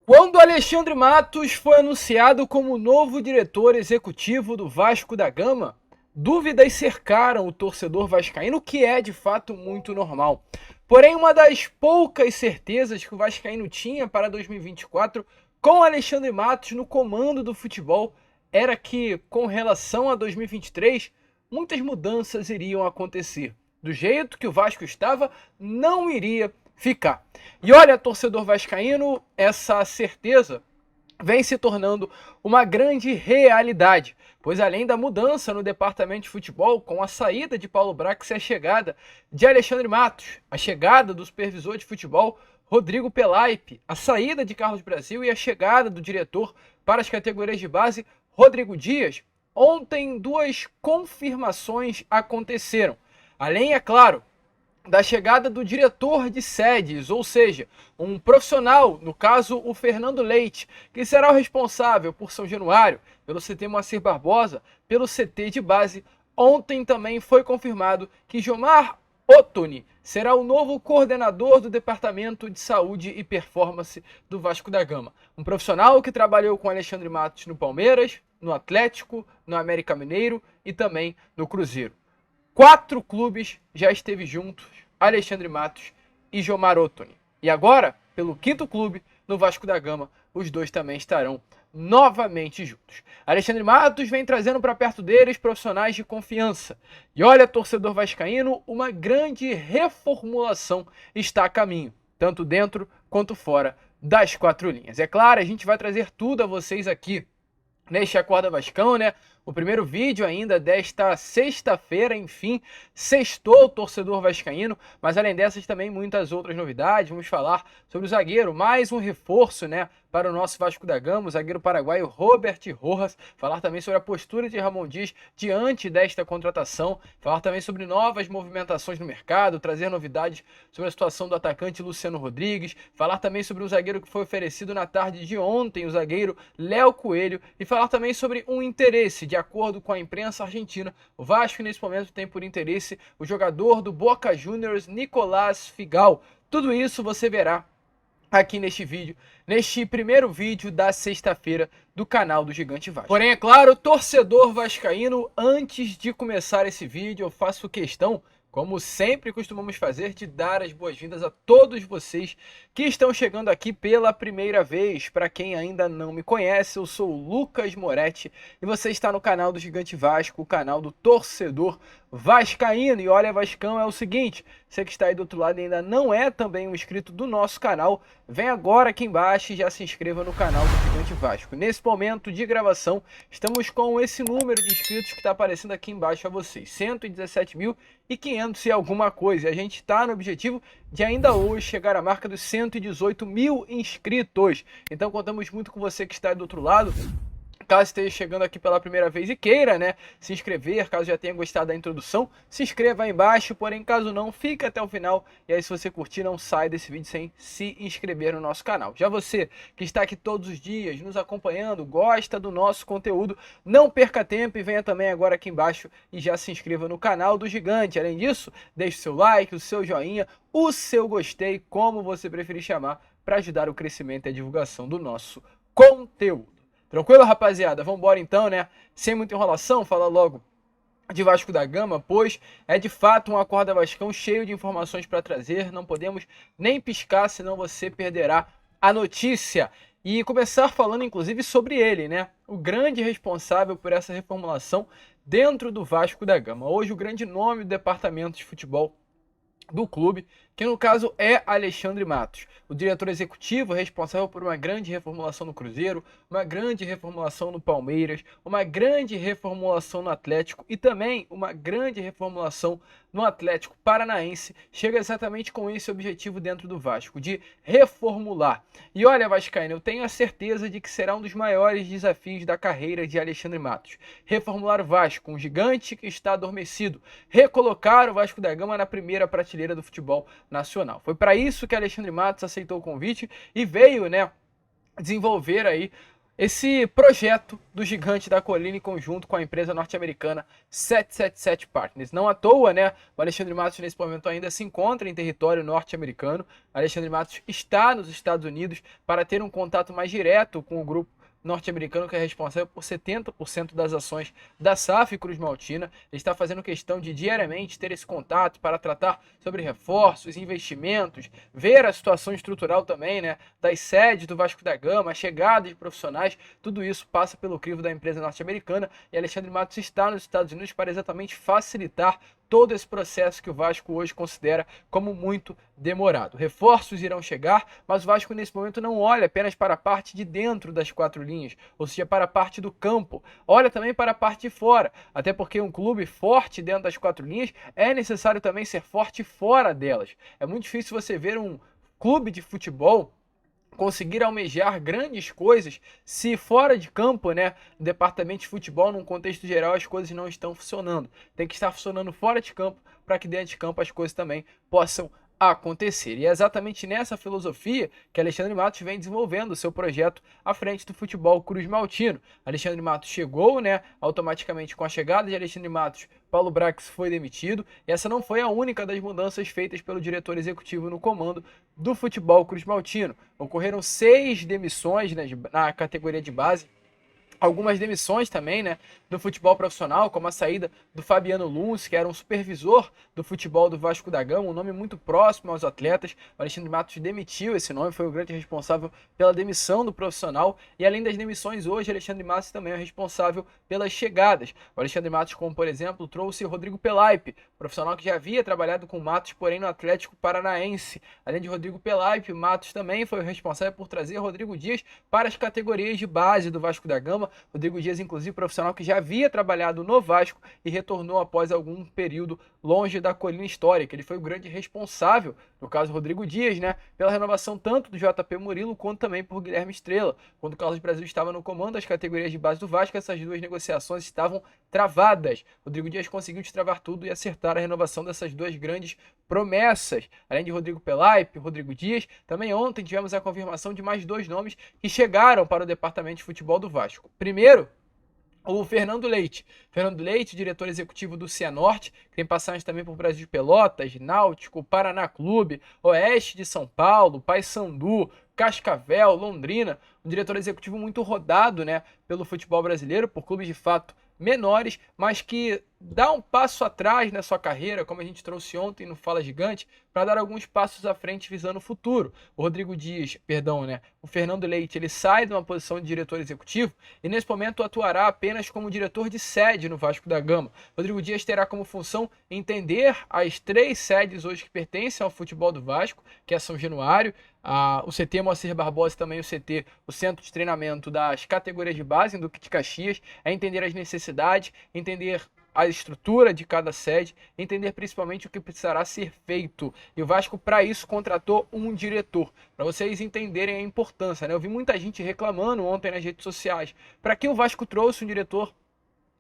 Quando Alexandre Matos foi anunciado como novo diretor executivo do Vasco da Gama, dúvidas cercaram o torcedor vascaíno, o que é de fato muito normal. Porém, uma das poucas certezas que o vascaíno tinha para 2024, com Alexandre Matos no comando do futebol, era que, com relação a 2023, muitas mudanças iriam acontecer. Do jeito que o Vasco estava, não iria ficar. E olha, torcedor vascaíno, essa certeza vem se tornando uma grande realidade, pois além da mudança no departamento de futebol, com a saída de Paulo Brax e a chegada de Alexandre Matos, a chegada do supervisor de futebol Rodrigo Pelaipe, a saída de Carlos Brasil e a chegada do diretor para as categorias de base Rodrigo Dias, ontem duas confirmações aconteceram. Além, é claro, da chegada do diretor de sedes, ou seja, um profissional, no caso o Fernando Leite, que será o responsável por São Januário, pelo CT Moacir Barbosa, pelo CT de base. Ontem também foi confirmado que Jomar Ottoni será o novo coordenador do Departamento de Saúde e Performance do Vasco da Gama. Um profissional que trabalhou com Alexandre Matos no Palmeiras, no Atlético, no América Mineiro e também no Cruzeiro. 4 clubes já esteve juntos, Alexandre Matos e Jomar Ottoni. E agora, pelo 5º clube, no Vasco da Gama, os dois também estarão novamente juntos. Alexandre Matos vem trazendo para perto deles profissionais de confiança. E olha, torcedor vascaíno, uma grande reformulação está a caminho, tanto dentro quanto fora das 4 linhas. É claro, a gente vai trazer tudo a vocês aqui neste Acorda Vascão, né? O primeiro vídeo ainda desta sexta-feira, enfim, sextou o torcedor vascaíno, mas além dessas também muitas outras novidades. Vamos falar sobre o zagueiro, mais um reforço, né, para o nosso Vasco da Gama, o zagueiro paraguaio Robert Rojas. Falar também sobre a postura de Ramon Dias diante desta contratação. Falar também sobre novas movimentações no mercado, trazer novidades sobre a situação do atacante Luciano Rodrigues. Falar também sobre o zagueiro que foi oferecido na tarde de ontem, o zagueiro Léo Coelho. E falar também sobre um interesse. De acordo com a imprensa argentina, o Vasco nesse momento tem por interesse o jogador do Boca Juniors, Nicolás Figal. Tudo isso você verá aqui neste vídeo, neste primeiro vídeo da sexta-feira do canal do Gigante Vasco. Porém, é claro, torcedor vascaíno, antes de começar esse vídeo, eu faço questão, como sempre costumamos fazer, de dar as boas-vindas a todos vocês que estão chegando aqui pela primeira vez. Para quem ainda não me conhece, eu sou o Lucas Moretti e você está no canal do Gigante Vasco, o canal do torcedor vascaíno. E olha, Vascão, é o seguinte, você que está aí do outro lado e ainda não é também um inscrito do nosso canal, vem agora aqui embaixo e já se inscreva no canal do Gigante Vasco. Nesse momento de gravação, estamos com esse número de inscritos que está aparecendo aqui embaixo a vocês, 117.500 e alguma coisa. E a gente está no objetivo de ainda hoje chegar à marca dos 118 mil inscritos. Então contamos muito com você que está aí do outro lado. Caso esteja chegando aqui pela primeira vez e queira, né, se inscrever, caso já tenha gostado da introdução, se inscreva aí embaixo, porém caso não, fica até o final, e aí se você curtir, não sai desse vídeo sem se inscrever no nosso canal. Já você que está aqui todos os dias nos acompanhando, gosta do nosso conteúdo, não perca tempo e venha também agora aqui embaixo e já se inscreva no canal do Gigante. Além disso, deixe o seu like, o seu joinha, o seu gostei, como você preferir chamar, para ajudar o crescimento e a divulgação do nosso conteúdo. Tranquilo, rapaziada? Vamos embora então, né? Sem muita enrolação, falar logo de Vasco da Gama, pois é de fato um Acorda Vascão cheio de informações para trazer. Não podemos nem piscar, senão você perderá a notícia. E começar falando, inclusive, sobre ele, né? O grande responsável por essa reformulação dentro do Vasco da Gama. Hoje, o grande nome do departamento de futebol do clube, que no caso é Alexandre Matos, o diretor executivo responsável por uma grande reformulação no Cruzeiro, uma grande reformulação no Palmeiras, uma grande reformulação no Atlético e também uma grande reformulação no Atlético Paranaense, chega exatamente com esse objetivo dentro do Vasco, de reformular. E olha, vascaíno, eu tenho a certeza de que será um dos maiores desafios da carreira de Alexandre Matos. Reformular o Vasco, um gigante que está adormecido, recolocar o Vasco da Gama na primeira prateleira do futebol nacional. Foi para isso que Alexandre Matos aceitou o convite e veio, né, desenvolver aí esse projeto do Gigante da Colina em conjunto com a empresa norte-americana 777 Partners. Não à toa, né? O Alexandre Matos nesse momento ainda se encontra em território norte-americano. Alexandre Matos está nos Estados Unidos para ter um contato mais direto com o grupo norte-americano, que é responsável por 70% das ações da SAF Cruz Maltina. Ele está fazendo questão de diariamente ter esse contato para tratar sobre reforços, investimentos, ver a situação estrutural também, né, das sedes do Vasco da Gama, a chegada de profissionais. Tudo isso passa pelo crivo da empresa norte-americana, e Alexandre Matos está nos Estados Unidos para exatamente facilitar todo esse processo que o Vasco hoje considera como muito demorado. Reforços irão chegar, mas o Vasco nesse momento não olha apenas para a parte de dentro das quatro linhas, ou seja, para a parte do campo. Olha também para a parte de fora, até porque um clube forte dentro das quatro linhas é necessário também ser forte fora delas. É muito difícil você ver um clube de futebol conseguir almejar grandes coisas se fora de campo, né, no departamento de futebol, num contexto geral, as coisas não estão funcionando. Tem que estar funcionando fora de campo para que dentro de campo as coisas também possam acontecer. E é exatamente nessa filosofia que Alexandre Matos vem desenvolvendo o seu projeto à frente do futebol Cruz Maltino. Alexandre Matos chegou, né, automaticamente com a chegada de Alexandre Matos, Paulo Brax foi demitido, e essa não foi a única das mudanças feitas pelo diretor executivo no comando do futebol Cruz Maltino. Ocorreram 6 demissões, né, na categoria de base, algumas demissões também, né, do futebol profissional, como a saída do Fabiano Luns, que era um supervisor do futebol do Vasco da Gama, um nome muito próximo aos atletas. O Alexandre Matos demitiu esse nome, foi o grande responsável pela demissão do profissional, e além das demissões, hoje Alexandre Matos também é responsável pelas chegadas. O Alexandre Matos, como por exemplo, trouxe Rodrigo Pelaipe, profissional que já havia trabalhado com Matos, porém no Atlético Paranaense. Além de Rodrigo Pelaipe, Matos também foi o responsável por trazer Rodrigo Dias para as categorias de base do Vasco da Gama. Rodrigo Dias, inclusive, profissional que já havia trabalhado no Vasco e retornou após algum período longe da colina histórica. Ele foi o grande responsável, no caso Rodrigo Dias, né, pela renovação tanto do JP Murilo quanto também por Guilherme Estrela. Quando o Carlos Brasil estava no comando das categorias de base do Vasco, essas duas negociações estavam travadas. Rodrigo Dias conseguiu destravar tudo e acertar a renovação dessas duas grandes promessas. Além de Rodrigo Pelaipe, Rodrigo Dias, também ontem tivemos a confirmação de mais 2 nomes que chegaram para o departamento de futebol do Vasco. Primeiro, o Fernando Leite. Fernando Leite, diretor executivo do Cianorte, que tem passagens também por Brasil de Pelotas, Náutico, Paraná Clube, Oeste de São Paulo, Paysandu, Cascavel, Londrina. Um diretor executivo muito rodado, né, pelo futebol brasileiro, por clubes de fato menores, mas que dá um passo atrás na sua carreira, como a gente trouxe ontem no Fala Gigante, para dar alguns passos à frente visando o futuro. O Rodrigo Dias, perdão, né? O Fernando Leite, ele sai de uma posição de diretor executivo e nesse momento atuará apenas como diretor de sede no Vasco da Gama. Rodrigo Dias terá como função entender as 3 sedes hoje que pertencem ao futebol do Vasco, que é São Januário, o CT Moacir Barbosa, também o CT, o Centro de Treinamento das categorias de base, em Duque de Caxias, é entender as necessidades, entender a estrutura de cada sede, entender principalmente o que precisará ser feito. E o Vasco, para isso, contratou um diretor. Para vocês entenderem a importância, né? Eu vi muita gente reclamando ontem nas redes sociais. Para que o Vasco trouxe um diretor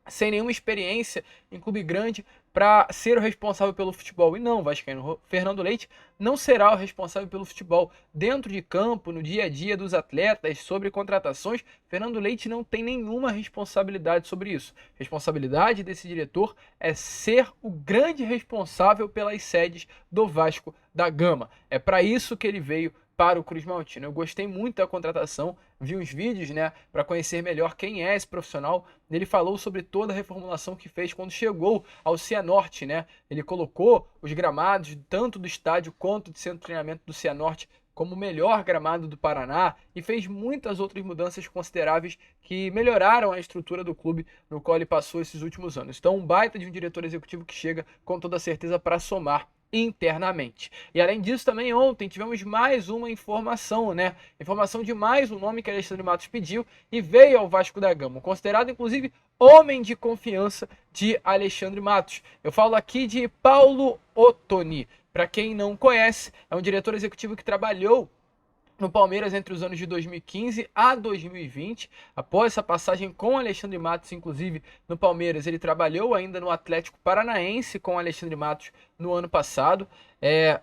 sem nenhuma experiência em clube grande para ser o responsável pelo futebol? E não, vascaíno, Fernando Leite não será o responsável pelo futebol dentro de campo, no dia a dia dos atletas, sobre contratações. Fernando Leite não tem nenhuma responsabilidade sobre isso. A responsabilidade desse diretor é ser o grande responsável pelas sedes do Vasco da Gama. É para isso que ele veio para o Cruz Maltino. Eu gostei muito da contratação, vi uns vídeos, né, para conhecer melhor quem é esse profissional. Ele falou sobre toda a reformulação que fez quando chegou ao Cianorte, né? Ele colocou os gramados tanto do estádio quanto do centro de treinamento do Cianorte como o melhor gramado do Paraná e fez muitas outras mudanças consideráveis que melhoraram a estrutura do clube no qual ele passou esses últimos anos. Então, um baita de um diretor executivo que chega com toda certeza para somar internamente. E além disso, também ontem tivemos mais uma informação, né? Informação de mais um nome que Alexandre Matos pediu e veio ao Vasco da Gama, considerado inclusive homem de confiança de Alexandre Matos. Eu falo aqui de Paulo Ottoni. Para quem não conhece, é um diretor executivo que trabalhou no Palmeiras entre os anos de 2015 a 2020. Após essa passagem com Alexandre Matos, inclusive no Palmeiras, ele trabalhou ainda no Atlético Paranaense com Alexandre Matos no ano passado,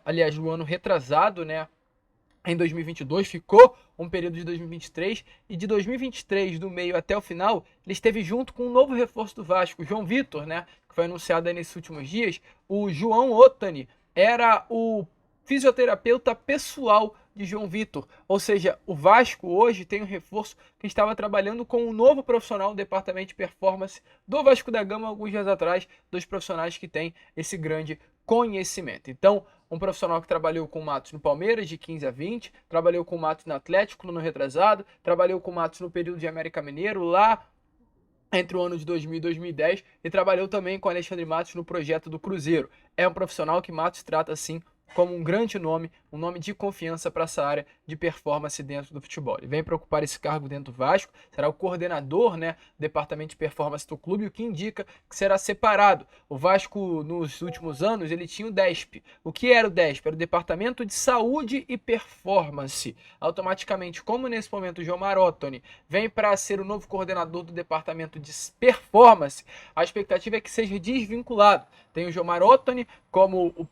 aliás, no ano retrasado, né? em 2022, ficou um período de 2023, e de 2023, do meio até o final, ele esteve junto com um novo reforço do Vasco, o João Vitor, né, que foi anunciado aí nesses últimos dias. O João Otani era o fisioterapeuta pessoal de João Vitor, ou seja, o Vasco hoje tem um reforço que estava trabalhando com um novo profissional do departamento de performance do Vasco da Gama alguns dias atrás, dos profissionais que têm esse grande conhecimento. Então, um profissional que trabalhou com o Matos no Palmeiras de 15 a 20, trabalhou com o Matos no Atlético no ano retrasado, trabalhou com o Matos no período de América Mineiro lá entre o ano de 2000 e 2010 e trabalhou também com Alexandre Matos no projeto do Cruzeiro. É um profissional que Matos trata assim como um grande nome, um nome de confiança para essa área de performance dentro do futebol. Ele vem para ocupar esse cargo dentro do Vasco, será o coordenador, né, do departamento de performance do clube, o que indica que será separado. O Vasco, nos últimos anos, ele tinha o DESP. O que era o DESP? Era o Departamento de Saúde e Performance. Automaticamente, como nesse momento o João Marotoni vem para ser o novo coordenador do departamento de performance, a expectativa é que seja desvinculado. Tem o João Marotoni como o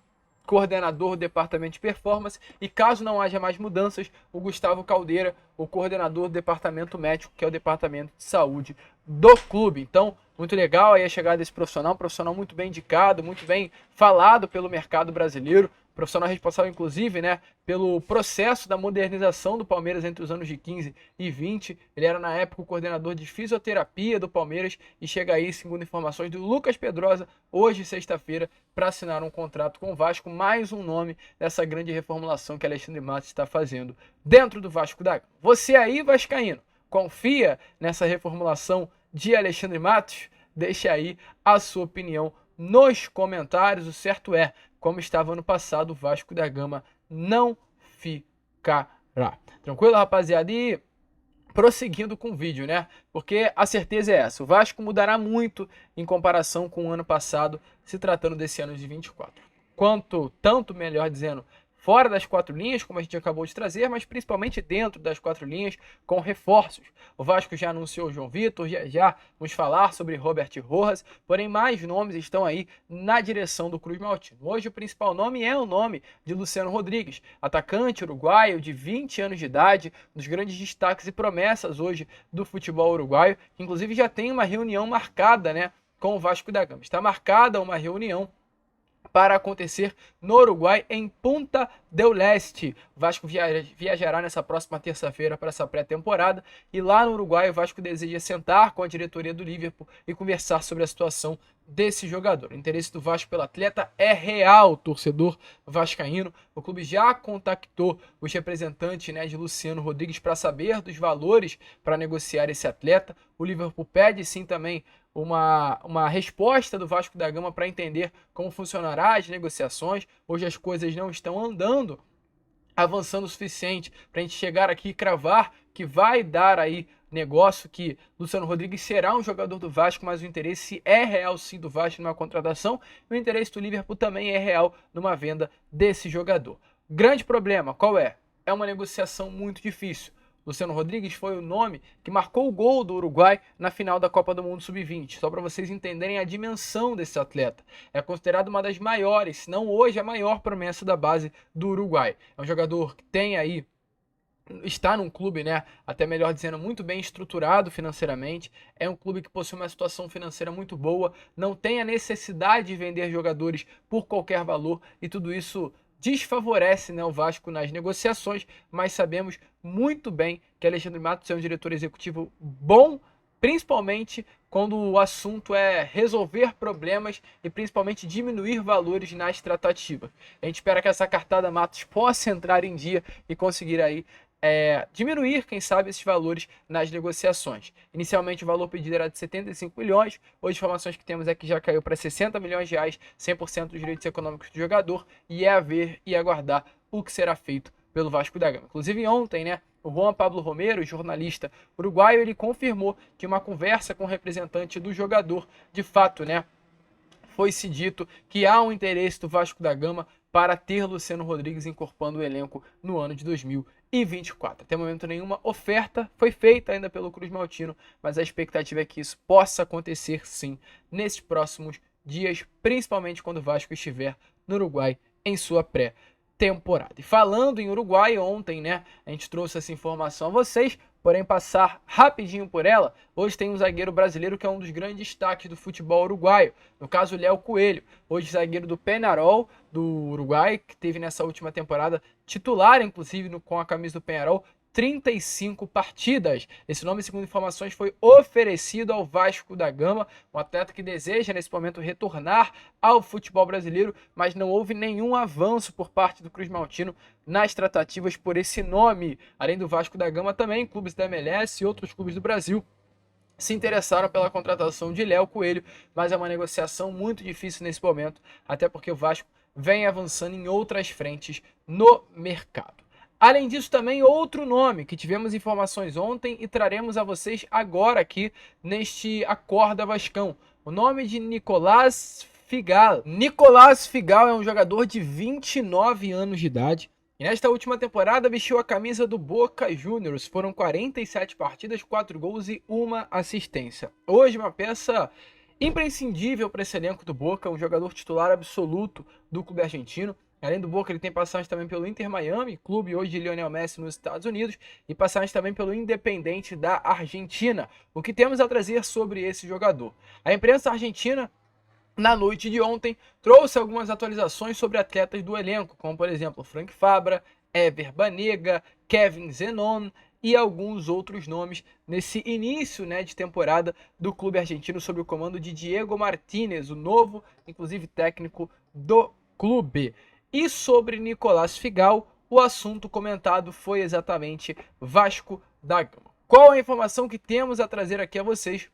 coordenador do departamento de performance, e caso não haja mais mudanças, o Gustavo Caldeira, o coordenador do departamento médico, que é o departamento de saúde do clube. Então, muito legal aí a chegada desse profissional, um profissional muito bem indicado, muito bem falado pelo mercado brasileiro, profissional responsável, inclusive, né, pelo processo da modernização do Palmeiras entre os anos de 15 e 20. Ele era, na época, o coordenador de fisioterapia do Palmeiras e chega aí, segundo informações do Lucas Pedrosa, hoje, sexta-feira, para assinar um contrato com o Vasco, mais um nome dessa grande reformulação que Alexandre Matos está fazendo dentro do Vasco da Gama. Você aí, vascaíno, confia nessa reformulação de Alexandre Matos? Deixe aí a sua opinião nos comentários. O certo é, como estava ano passado, o Vasco da Gama não ficará. Tranquilo, rapaziada? E prosseguindo com o vídeo, né? Porque a certeza é essa, o Vasco mudará muito em comparação com o ano passado, se tratando desse ano de 24. Tanto melhor dizendo, fora das quatro linhas, como a gente acabou de trazer, mas principalmente dentro das quatro linhas, com reforços. O Vasco já anunciou o João Vitor, já vamos falar sobre Robert Rojas, porém mais nomes estão aí na direção do Cruz Maltino. Hoje o principal nome é o nome de Luciano Rodrigues, atacante uruguaio de 20 anos de idade, um dos grandes destaques e promessas hoje do futebol uruguaio, que inclusive já tem uma reunião marcada, né, com o Vasco da Gama. Está marcada uma reunião para acontecer no Uruguai, em Punta del Este. O Vasco viajará nessa próxima terça-feira para essa pré-temporada, e lá no Uruguai o Vasco deseja sentar com a diretoria do Liverpool e conversar sobre a situação desse jogador. O interesse do Vasco pelo atleta é real, torcedor vascaíno. O clube já contactou os representantes, né, de Luciano Rodrigues para saber dos valores para negociar esse atleta. O Liverpool pede sim também uma resposta do Vasco da Gama para entender como funcionará as negociações. Hoje as coisas não estão andando, avançando o suficiente para a gente chegar aqui e cravar que vai dar aí negócio, que Luciano Rodrigues será um jogador do Vasco, mas o interesse é real sim do Vasco numa contratação, e o interesse do Liverpool também é real numa venda desse jogador. Grande problema, qual é? É uma negociação muito difícil. Luciano Rodrigues foi o nome que marcou o gol do Uruguai na final da Copa do Mundo Sub-20. Só para vocês entenderem a dimensão desse atleta. É considerado uma das maiores, se não hoje a maior promessa da base do Uruguai. É um jogador que tem aí, está num clube, né, até melhor dizendo, muito bem estruturado financeiramente. É um clube que possui uma situação financeira muito boa, não tem a necessidade de vender jogadores por qualquer valor, e tudo isso desfavorece, né, o Vasco nas negociações, mas sabemos muito bem que Alexandre Matos é um diretor executivo bom, principalmente quando o assunto é resolver problemas e principalmente diminuir valores nas tratativas. A gente espera que essa cartada Matos possa entrar em dia e conseguir aí diminuir, quem sabe, esses valores nas negociações. Inicialmente o valor pedido era de 75 milhões, hoje as informações que temos é que já caiu para 60 milhões de reais, 100% dos direitos econômicos do jogador, e é a ver e aguardar o que será feito pelo Vasco da Gama. Inclusive ontem, né, o Juan Pablo Romero, jornalista uruguaio, ele confirmou que uma conversa com o representante do jogador, de fato, né, foi-se dito que há um interesse do Vasco da Gama para ter Luciano Rodrigues incorporando o elenco no ano de 2024. Até o momento nenhuma oferta foi feita ainda pelo Cruz Maltino, mas a expectativa é que isso possa acontecer sim nesses próximos dias, principalmente quando o Vasco estiver no Uruguai em sua pré temporada. E falando em Uruguai, ontem, né, a gente trouxe essa informação a vocês, porém passar rapidinho por ela, hoje tem um zagueiro brasileiro que é um dos grandes destaques do futebol uruguaio, no caso o Léo Coelho, hoje zagueiro do Peñarol, do Uruguai, que teve nessa última temporada titular, inclusive com a camisa do Peñarol, 35 partidas. Esse nome, segundo informações, foi oferecido ao Vasco da Gama, um atleta que deseja nesse momento retornar ao futebol brasileiro, mas não houve nenhum avanço por parte do Cruz Maltino nas tratativas por esse nome. Além do Vasco da Gama, também clubes da MLS e outros clubes do Brasil se interessaram pela contratação de Léo Coelho, mas é uma negociação muito difícil nesse momento, até porque o Vasco vem avançando em outras frentes no mercado. Além disso, também outro nome que tivemos informações ontem e traremos a vocês agora aqui neste Acorda Vascão. O nome de Nicolás Figal. Nicolás Figal é um jogador de 29 anos de idade. E nesta última temporada vestiu a camisa do Boca Juniors. Foram 47 partidas, 4 gols e 1 assistência. Hoje uma peça imprescindível para esse elenco do Boca, um jogador titular absoluto do clube argentino. Além do Boca, ele tem passagens também pelo Inter Miami, clube hoje de Lionel Messi nos Estados Unidos, e passagens também pelo Independiente da Argentina. O que temos a trazer sobre esse jogador? A imprensa argentina, na noite de ontem, trouxe algumas atualizações sobre atletas do elenco, como por exemplo Frank Fabra, Ever Banega, Kevin Zenon e alguns outros nomes nesse início, né, de temporada do clube argentino sob o comando de Diego Martínez, o novo, inclusive, técnico do clube. E sobre Nicolás Figal, o assunto comentado foi exatamente Vasco da Gama. Qual a informação que temos a trazer aqui a vocês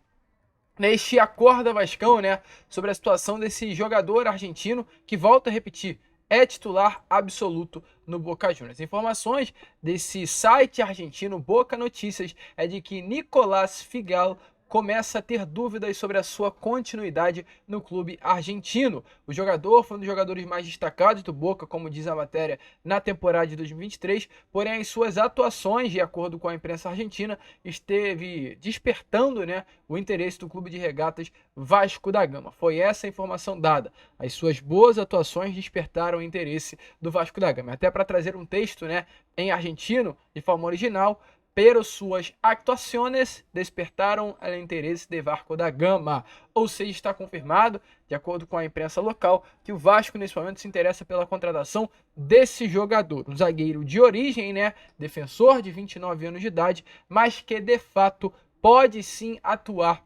neste Acorda Vascão, né, sobre a situação desse jogador argentino que, volta a repetir, é titular absoluto no Boca Juniors. Informações desse site argentino Boca Notícias é de que Nicolás Figal começa a ter dúvidas sobre a sua continuidade no clube argentino. O jogador foi um dos jogadores mais destacados do Boca, como diz a matéria, na temporada de 2023, porém as suas atuações, de acordo com a imprensa argentina, esteve despertando, né, o interesse do clube de regatas Vasco da Gama. Foi essa a informação dada. As suas boas atuações despertaram o interesse do Vasco da Gama. Até para trazer um texto, né, em argentino, de forma original, pero suas actuaciones despertaram o interesse de Vasco da Gama. Ou seja, está confirmado, de acordo com a imprensa local, que o Vasco nesse momento se interessa pela contratação desse jogador. Um zagueiro de origem, né, defensor de 29 anos de idade, mas que de fato pode sim atuar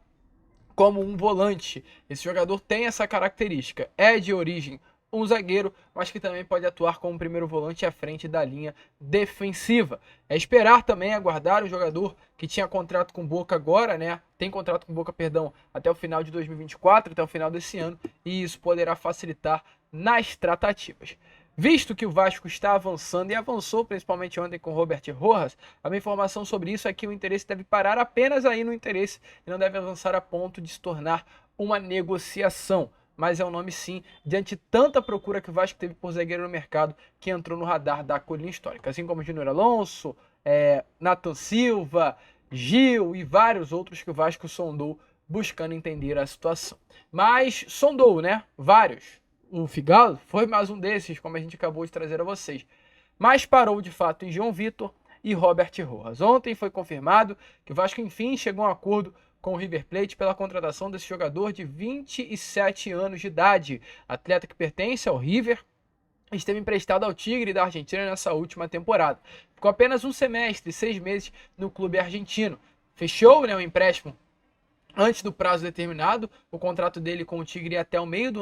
como um volante. Esse jogador tem essa característica, é de origem um zagueiro, mas que também pode atuar como primeiro volante à frente da linha defensiva. É esperar também aguardar o jogador que tinha contrato com o Boca agora, né? Tem contrato com o Boca, perdão, até o final de 2024, até o final desse ano, e isso poderá facilitar nas tratativas. Visto que o Vasco está avançando e avançou principalmente ontem com Robert Rojas, a minha informação sobre isso é que o interesse deve parar apenas aí no interesse e não deve avançar a ponto de se tornar uma negociação. Mas é um nome sim, diante de tanta procura que o Vasco teve por zagueiro no mercado, que entrou no radar da colina histórica. Assim como Júnior Alonso, Nathan Silva, Gil e vários outros que o Vasco sondou buscando entender a situação. Mas sondou, né? Vários. O Figal foi mais um desses, como a gente acabou de trazer a vocês. Mas parou de fato em João Vitor e Robert Rojas. Ontem foi confirmado que o Vasco enfim chegou a um acordo com o River Plate pela contratação desse jogador de 27 anos de idade. Atleta que pertence ao River, esteve emprestado ao Tigre da Argentina nessa última temporada. Ficou apenas um semestre, 6 meses no clube argentino. Fechou, né, o empréstimo antes do prazo determinado. O contrato dele com o Tigre ia até o meio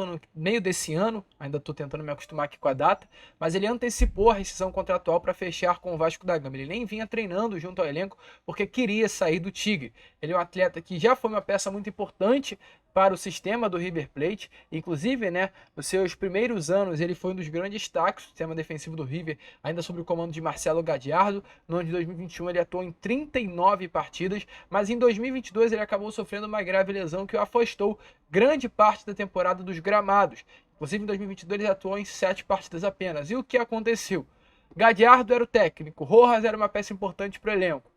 desse ano. Ainda estou tentando me acostumar aqui com a data. Mas ele antecipou a rescisão contratual para fechar com o Vasco da Gama. Ele nem vinha treinando junto ao elenco porque queria sair do Tigre. Ele é um atleta que já foi uma peça muito importante para o sistema do River Plate. Inclusive, né, nos seus primeiros anos, ele foi um dos grandes destaques do sistema defensivo do River, ainda sob o comando de Marcelo Gadiardo. No ano de 2021, ele atuou em 39 partidas, mas em 2022 ele acabou sofrendo uma grave lesão que o afastou grande parte da temporada dos gramados. Inclusive, em 2022, ele atuou em 7 partidas apenas. E o que aconteceu? Gadiardo era o técnico, Rojas era uma peça importante para o elenco.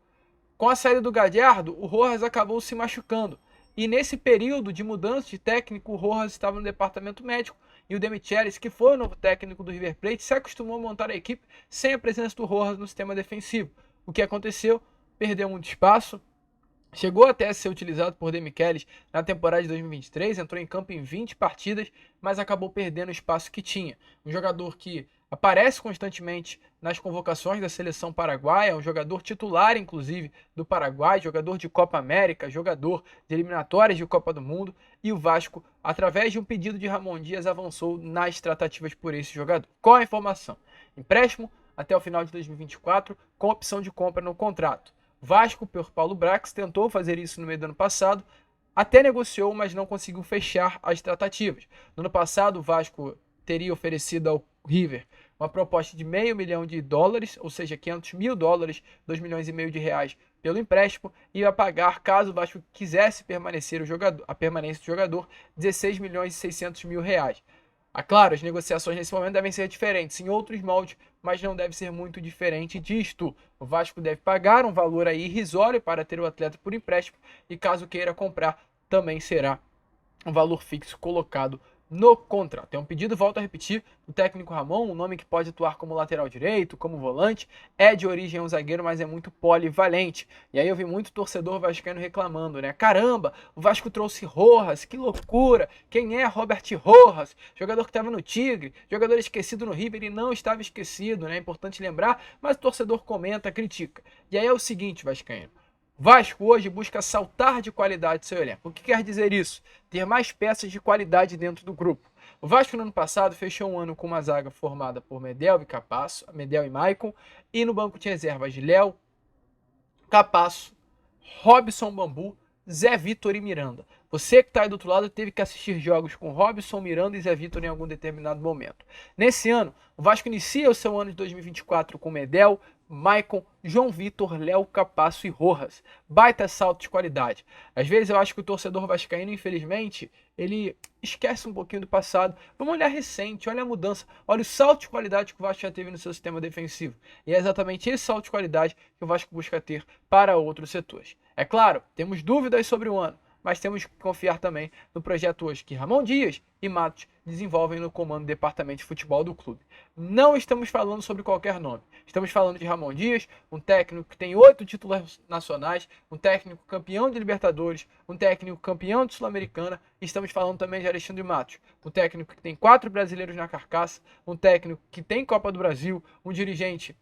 Com a saída do Gadiardo, o Rojas acabou se machucando. E nesse período de mudança de técnico, o Rojas estava no departamento médico E o De Michelis, que foi o novo técnico do River Plate, se acostumou a montar a equipe sem a presença do Rojas no sistema defensivo. O que aconteceu? Perdeu muito espaço. Chegou até a ser utilizado por De Michelis na temporada de 2023, entrou em campo em 20 partidas, mas acabou perdendo o espaço que tinha. Um jogador que aparece constantemente nas convocações da seleção paraguaia, um jogador titular, inclusive, do Paraguai, jogador de Copa América, jogador de eliminatórias de Copa do Mundo, e o Vasco, através de um pedido de Ramon Dias, avançou nas tratativas por esse jogador. Qual a informação? Empréstimo até o final de 2024, com opção de compra no contrato. Vasco, por Paulo Brax, tentou fazer isso no meio do ano passado, até negociou, mas não conseguiu fechar as tratativas. No ano passado, o Vasco teria oferecido ao River uma proposta de $500 milhão, ou seja, $500 mil, $2,5 milhões de reais pelo empréstimo, e ia pagar, caso o Vasco quisesse permanecer a permanência do jogador, $16,6 milhões. Claro, as negociações nesse momento devem ser diferentes, em outros moldes, mas não deve ser muito diferente disto. O Vasco deve pagar um valor aí irrisório para ter o atleta por empréstimo, e caso queira comprar, também será um valor fixo colocado no contrato. É um pedido, volto a repetir, do técnico Ramon, um nome que pode atuar como lateral direito, como volante, é de origem um zagueiro, mas é muito polivalente. E aí eu vi muito torcedor vascaíno reclamando, né? Caramba, o Vasco trouxe Rojas, que loucura! Quem é Robert Rojas? Jogador que estava no Tigre, jogador esquecido no River, ele não estava esquecido, né? É importante lembrar, mas o torcedor comenta, critica. E aí é o seguinte, vascaíno, Vasco hoje busca saltar de qualidade seu elenco. O que quer dizer isso? Ter mais peças de qualidade dentro do grupo. O Vasco no ano passado fechou um ano com uma zaga formada por Medel e Maicon, e no banco tinha reservas de Léo, Capasso, Robson Bambu, Zé Vitor e Miranda. Você que está aí do outro lado teve que assistir jogos com Robson, Miranda e Zé Vitor em algum determinado momento. Nesse ano, o Vasco inicia o seu ano de 2024 com Medel, Maicon, João Vitor, Léo, Capasso e Rojas. Baita salto de qualidade. Às vezes eu acho que o torcedor vascaíno, infelizmente, ele esquece um pouquinho do passado. Vamos olhar recente, olha a mudança, olha o salto de qualidade que o Vasco já teve no seu sistema defensivo. E é exatamente esse salto de qualidade que o Vasco busca ter para outros setores. É claro, temos dúvidas sobre o ano, mas temos que confiar também no projeto hoje que Ramon Dias e Matos desenvolvem no comando do departamento de futebol do clube. Não estamos falando sobre qualquer nome. Estamos falando de Ramon Dias, um técnico que tem 8 títulos nacionais, um técnico campeão de Libertadores, um técnico campeão de Sul-Americana. Estamos falando também de Alexandre Matos, um técnico que tem 4 brasileiros na carcaça, um técnico que tem Copa do Brasil, um dirigente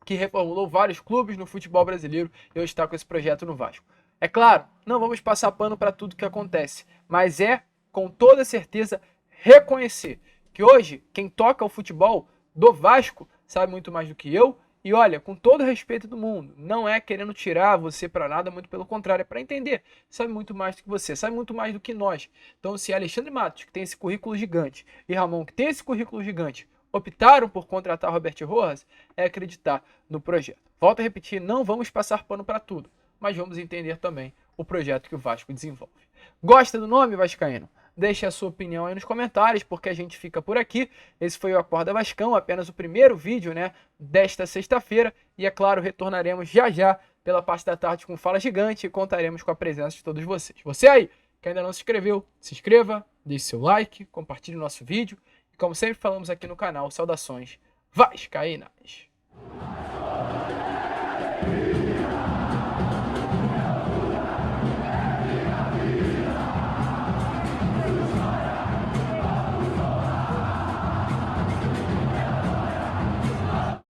que reformulou vários clubes no futebol brasileiro e hoje está com esse projeto no Vasco. É claro, não vamos passar pano para tudo que acontece, mas é, com toda certeza, reconhecer que hoje quem toca o futebol do Vasco sabe muito mais do que eu. E olha, com todo o respeito do mundo, não é querendo tirar você para nada, muito pelo contrário, é para entender. Sabe muito mais do que você, sabe muito mais do que nós. Então, se Alexandre Matos, que tem esse currículo gigante, e Ramon, que tem esse currículo gigante, optaram por contratar Robert Rojas, é acreditar no projeto. Volto a repetir, não vamos passar pano para tudo, mas vamos entender também o projeto que o Vasco desenvolve. Gosta do nome, vascaíno? Deixe a sua opinião aí nos comentários, porque a gente fica por aqui. Esse foi o Acorda Vascão, apenas o primeiro vídeo, né, desta sexta-feira. E é claro, retornaremos já já pela parte da tarde com Fala Gigante e contaremos com a presença de todos vocês. Você aí que ainda não se inscreveu, se inscreva, deixe seu like, compartilhe o nosso vídeo. E como sempre falamos aqui no canal, saudações vascaínas.